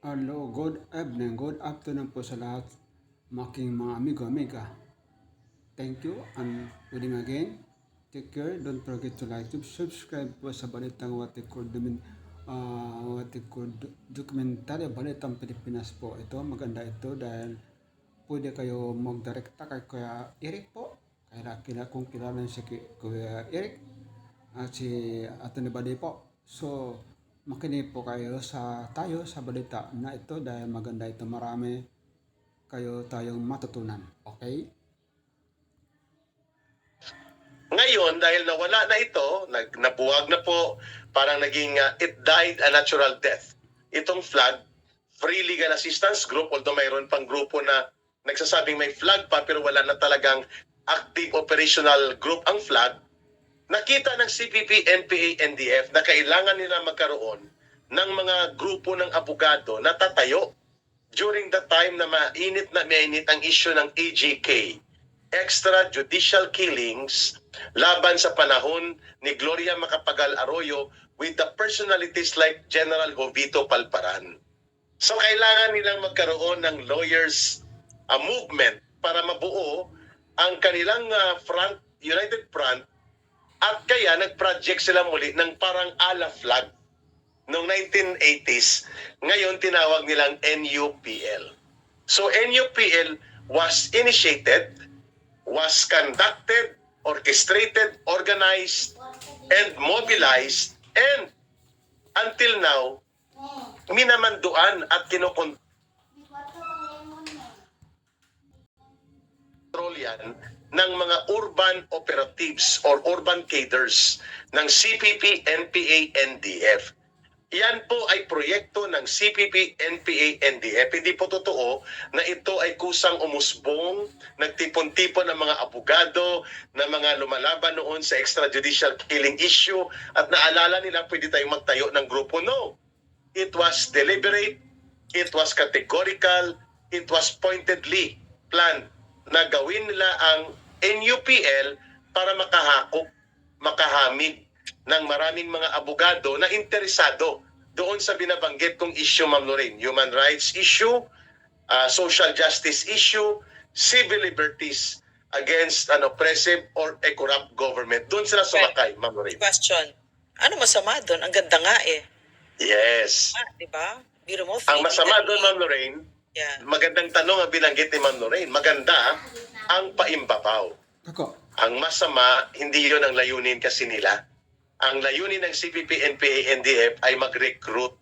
Hello, good evening, good afternoon po sa lahat, making mga amigo-amiga. Thank you and waiting again. Take care, don't forget to like, to subscribe po sa balitang dokumentaryo, Balitang Pilipinas po. Ito, maganda ito dahil pwede kayo magdirekta kay Kuya Eric po. Kaya kung kilala niyo si Kuya Eric at si Atty. Bade po. So, makinig po kayo tayo sa balita na ito dahil maganda ito. Marami tayong matutunan. Okay? Ngayon, dahil nawala na ito, nabuwag na po, parang naging it died a natural death. Itong flag, Free Legal Assistance Group, although mayroon pang grupo na nagsasabing may flag pa pero wala na talagang active operational group ang flag, nakita ng CPP, NPA, NDF na kailangan nila magkaroon ng mga grupo ng abogado na tatayo during the time na mainit ang issue ng AJK, extrajudicial killings, laban sa panahon ni Gloria Macapagal Arroyo with the personalities like General Jovito Palparan. So kailangan nilang magkaroon ng lawyers movement para mabuo ang kanilang United Front, at kaya nag-project sila muli ng parang ala flag noong 1980s. Ngayon tinawag nilang NUPL. So NUPL was initiated, was conducted, orchestrated, organized, and mobilized, and until now, minamanduan at kinokontrol yan ng mga urban operatives or urban cadres ng CPP, NPA, NDF. Yan po ay proyekto ng CPP, NPA, NDF. Hindi po totoo na ito ay kusang umusbong, nagtipon-tipon ng mga abogado na mga lumalaban noon sa extrajudicial killing issue at naalala nila pwede tayong magtayo ng grupo. No. It was deliberate, it was categorical, it was pointedly planned na gawin nila ang NUPL para makahamig ng maraming mga abogado na interesado doon sa binabanggit kong issue, Ma'am Lorraine. Human rights issue, social justice issue, civil liberties against an oppressive or a corrupt government. Doon sila sumakay, Ma'am Lorraine. Question. Ano masama doon? Ang ganda nga eh. Yes. Diba? Biro mo, Ang masama doon, Ma'am Lorraine, yeah. Magandang tanong ang binanggit ni Ma'am Lorraine. Maganda ang paimbabaw. Ako. Ang masama, hindi yun ang layunin kasi nila. Ang layunin ng CPP, NPA, NDF ay mag-recruit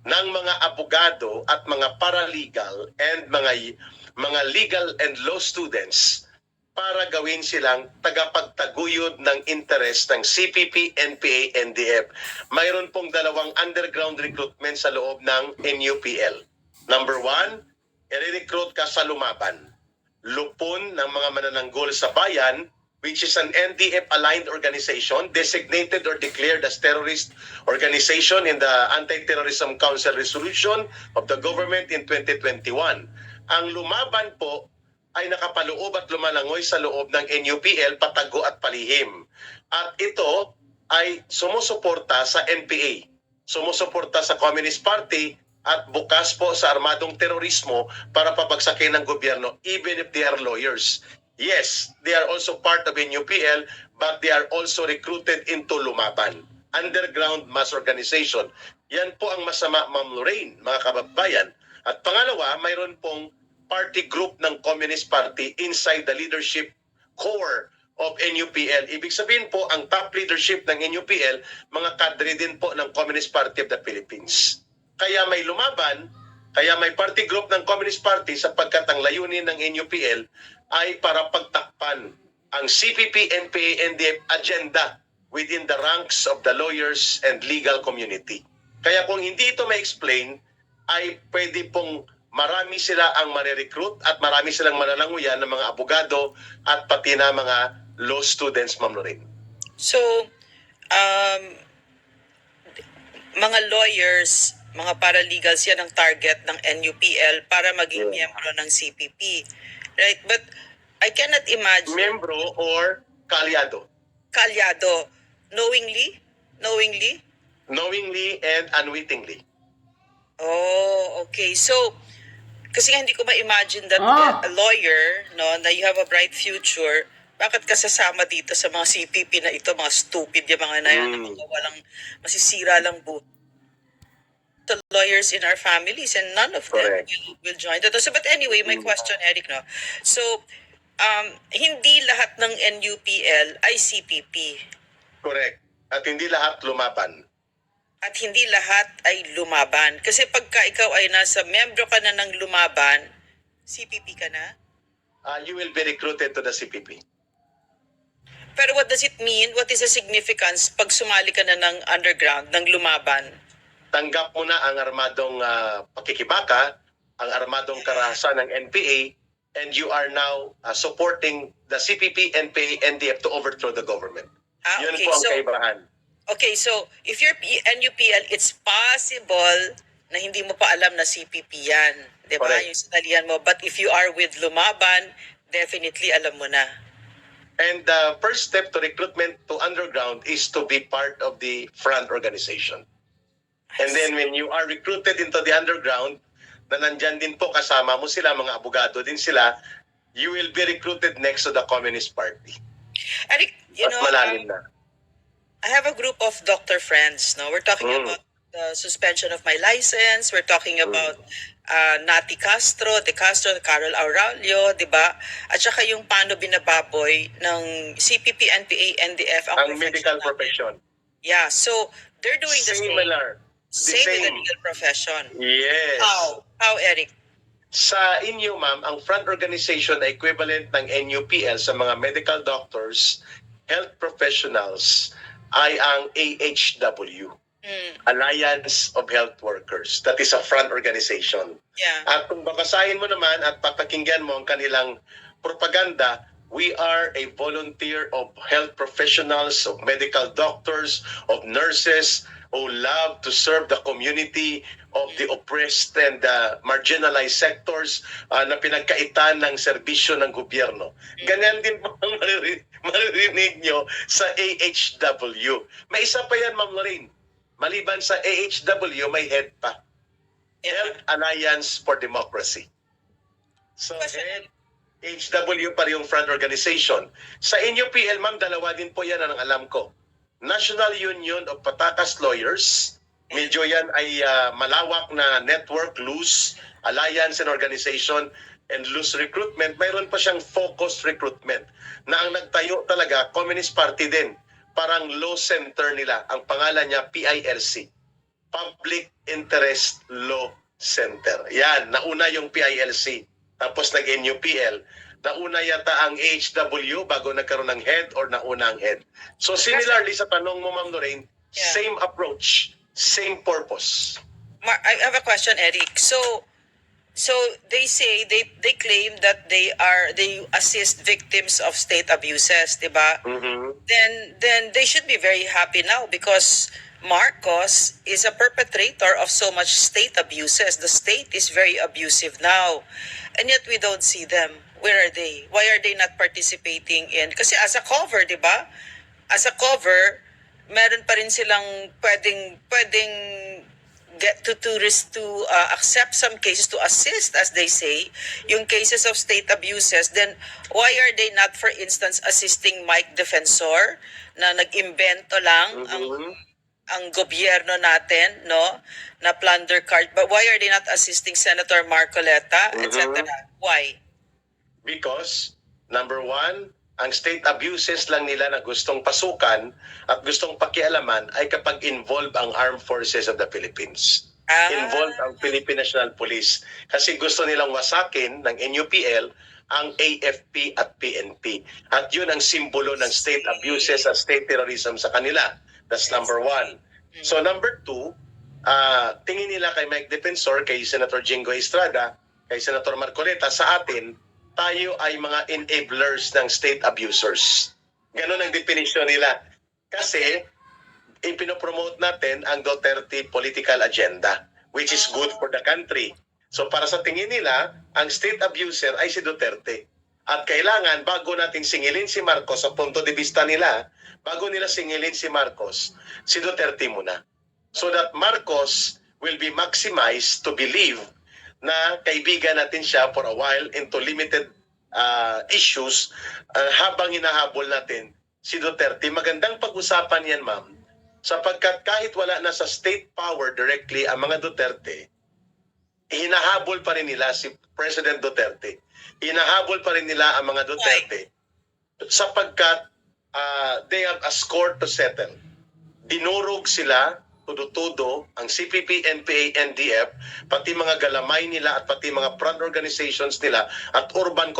ng mga abogado at mga paralegal and mga legal and law students para gawin silang tagapagtaguyod ng interest ng CPP, NPA, NDF. Mayroon pong dalawang underground recruitment sa loob ng NUPL. Number 1, i-recruit ka sa lumaban. Lupon ng mga manananggol sa bayan, which is an NDF-aligned organization designated or declared as terrorist organization in the Anti-Terrorism Council Resolution of the government in 2021. Ang lumaban po ay nakapaloob at lumalangoy sa loob ng NUPL, patago at palihim. At ito ay sumusuporta sa NPA, sumusuporta sa Communist Party, at bukas po sa armadong terorismo para pabagsakin ng gobyerno even if they are lawyers. Yes, they are also part of NUPL, but they are also recruited into lumaban, underground mass organization. Yan po ang masama, Ma'am Lorraine, mga kababayan. At pangalawa, mayroon pong party group ng Communist Party inside the leadership core of NUPL. Ibig sabihin po, ang top leadership ng NUPL, mga kadre din po ng Communist Party of the Philippines. Kaya may lumaban, kaya may party group ng Communist Party sapagkat ang layunin ng NUPL ay para pagtakpan ang CPP, NPA, NDF agenda within the ranks of the lawyers and legal community. Kaya kung hindi ito ma-explain, ay pwede pong marami sila ang marirecruit at marami silang manananguyan ng mga abogado at pati na mga law students, Ma'am Lorraine. So, mga lawyers, mga paralegals yan ang target ng NUPL para maging miyembro ng CPP. Right? But I cannot imagine... Miyembro or kalyado? Kalyado. Knowingly? Knowingly? Knowingly and unwittingly. Oh, okay. So, kasi nga hindi ko ma-imagine that a Ah! lawyer, no, na you have a bright future, bakit ka sasama dito sa mga CPP na ito, mga stupid yung mga na yan, na Mm. mga walang masisira lang buhay. The lawyers in our families and none of them Correct. will join that. So, but anyway, my question, Eric, no? So, hindi lahat ng NUPL ay CPP. Correct. At hindi lahat lumaban. At hindi lahat ay lumaban. Kasi pagka ikaw ay nasa membro ka na ng lumaban, CPP ka na? You will be recruited to the CPP. Pero what does it mean? What is the significance pag sumali ka na ng underground, ng lumaban? Tanggap mo na ang armadong pakikibaka, ang armadong karahasan ng NPA, and you are now supporting the CPP, NPA, NDF to overthrow the government. Yun Okay, po ang so, kaibahan. okay, so if you're NUPL, it's possible na hindi mo pa alam na CPP yan. Di ba? Correct. Yung sinalihan mo. But if you are with lumaban, definitely alam mo na. And the first step to recruitment to underground is to be part of the front organization. And then when you are recruited into the underground, na nandyan din po kasama mo sila, mga abogado din sila, you will be recruited next to the Communist Party. Eric, you Mas know, malalim na. I have a group of doctor friends. No, we're talking Mm. about the suspension of my license. We're talking about Nati Castro, De Castro, Carol Aurelio, di ba? At saka yung paano binababoy ng CPP, NPA, NDF Ang medical natin. profession. Yeah, so they're doing the same. Similar. Same with the legal profession. Yes. How, Eric? Sa inyo, ma'am, ang front organization ay equivalent ng NUPL sa mga medical doctors, health professionals, ay ang AHW, Alliance of Health Workers. That is a front organization. Yeah. At kung babasahin mo naman at papakinggan mo ang kanilang propaganda, we are a volunteer of health professionals, of medical doctors, of nurses who love to serve the community of the oppressed and marginalized sectors na pinagkaitan ng serbisyo ng gobyerno. Ganyan din po ang maririnig nyo sa AHW. May isa pa yan, Ma'am Lorraine. Maliban sa AHW, may head pa. Health Alliance for Democracy. So, head, HW pa rin yung front organization. Sa inyo, PL, ma'am, dalawa din po yan ang alam ko. National Union of Patakas Lawyers. Medyo yan ay malawak na network, loose, alliance and organization, and loose recruitment. Mayroon pa siyang focused recruitment na ang nagtayo talaga, Communist Party din. Parang law center nila. Ang pangalan niya, PILC. Public Interest Law Center. Yan, nauna yung PILC. Tapos nag-NUPL. Nauna yata ang HW bago nagkaroon ng head or nauna ang head. So similarly sa tanong mo, Ma'am Lorraine, same approach, same purpose. I have a question, Eric. So they say they claim that they assist victims of state abuses, 'di ba? Then they should be very happy now because Marcos is a perpetrator of so much state abuses. The state is very abusive now. And yet we don't see them. Where are they? Why are they not participating in? Kasi as a cover, 'di ba? As a cover, meron pa rin silang pwedeng get to accept some cases, to assist, as they say, yung cases of state abuses. Then why are they not, for instance, assisting Mike Defensor na nag-imbento lang ang gobyerno natin, no, na plunder card? But why are they not assisting Senator Marcoleta, etc.? Why? Because, number one, ang state abuses lang nila na gustong pasukan at gustong pakialaman ay kapag involved ang Armed Forces of the Philippines. Involved ang Philippine National Police. Kasi gusto nilang wasakin ng NUPL ang AFP at PNP. At yun ang simbolo ng state abuses at state terrorism sa kanila. That's number one. So number two, tingin nila kay Mike Defensor, kay Senator Jingo Estrada, kay Senator Marcoleta, sa atin, tayo ay mga enablers ng state abusers. Ganon ang definisyon nila. Kasi, ipinopromote natin ang Duterte political agenda, which is good for the country. So para sa tingin nila, ang state abuser ay si Duterte. At kailangan, bago natin singilin si Marcos sa punto de vista nila, bago nila singilin si Marcos, si Duterte muna. So that Marcos will be maximized to believe na kaibigan natin siya for a while into limited issues habang hinahabol natin si Duterte. Magandang pag-usapan yan, ma'am, sapagkat kahit wala na sa state power directly ang mga Duterte, hinahabol pa rin nila si President Duterte. Hinahabol pa rin nila ang mga Duterte sapagkat they have a score to settle. Dinurog sila tudo-tudo ang CPP, NPA, NDF, pati mga galamay nila at pati mga front organizations nila at urban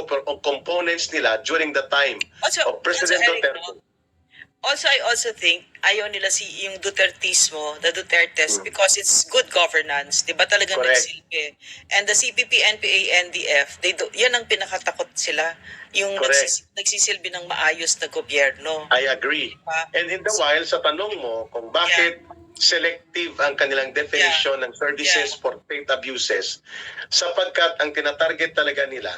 components nila during the time of President Eric, Duterte. Also, I also think ayaw nila yung Dutertismo, the Dutertes, because it's good governance. Di ba talagang Correct. nagsilbi? And the CPP, NPA, NDF, yan ang pinakatakot sila. Yung Correct. nagsisilbi ng maayos na gobyerno. I agree. And in the while, sa tanong mo kung bakit selective ang kanilang definition ng services for state abuses, sapagkat ang tinatarget talaga nila,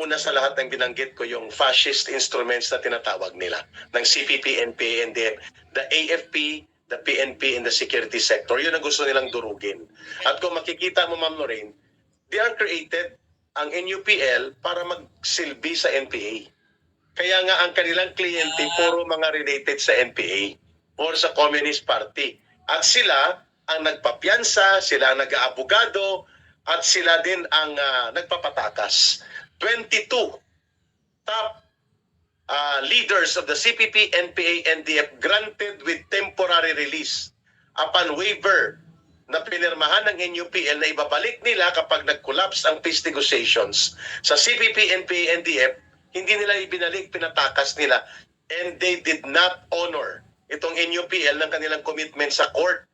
una sa lahat ng binanggit ko yung fascist instruments na tinatawag nila ng CPP, NPA, NDF, the AFP, the PNP, and the security sector. Yun ang gusto nilang durugin. At kung makikita mo, Ma'am Lorraine, they are created ang NUPL para magsilbi sa NPA. Kaya nga ang kanilang kliyente puro mga related sa NPA or sa Communist Party. At sila ang nagpapiyansa, sila ang nag-aabogado, at sila din ang nagpapatakas. 22 top leaders of the CPP, NPA, NDF granted with temporary release upon waiver na pinirmahan ng NUPL na ibabalik nila kapag nag-collapse ang peace negotiations. Sa CPP, NPA, NDF, hindi nila ibinalik, pinatakas nila. And they did not honor itong NUPL ng kanilang commitment sa court.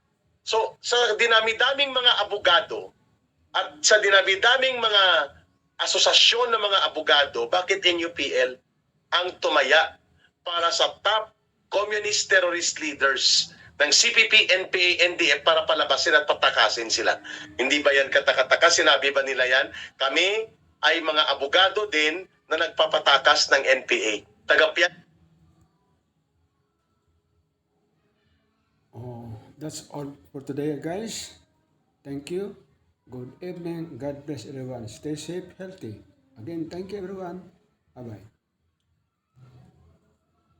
So, sa dinami-daming mga abogado at sa dinami-daming mga asosasyon ng mga abogado, bakit NUPL ang tumaya para sa top communist terrorist leaders ng CPP, NPA, NDF para palabasin at patakasin sila? Hindi ba yan katakataka? Sinabi ba nila yan? Kami ay mga abogado din na nagpapatakas ng NPA. Tagapyan. Oh, that's all for today, guys. Thank you. Good evening. God bless everyone. Stay safe, healthy. Again, thank you, everyone. Bye-bye.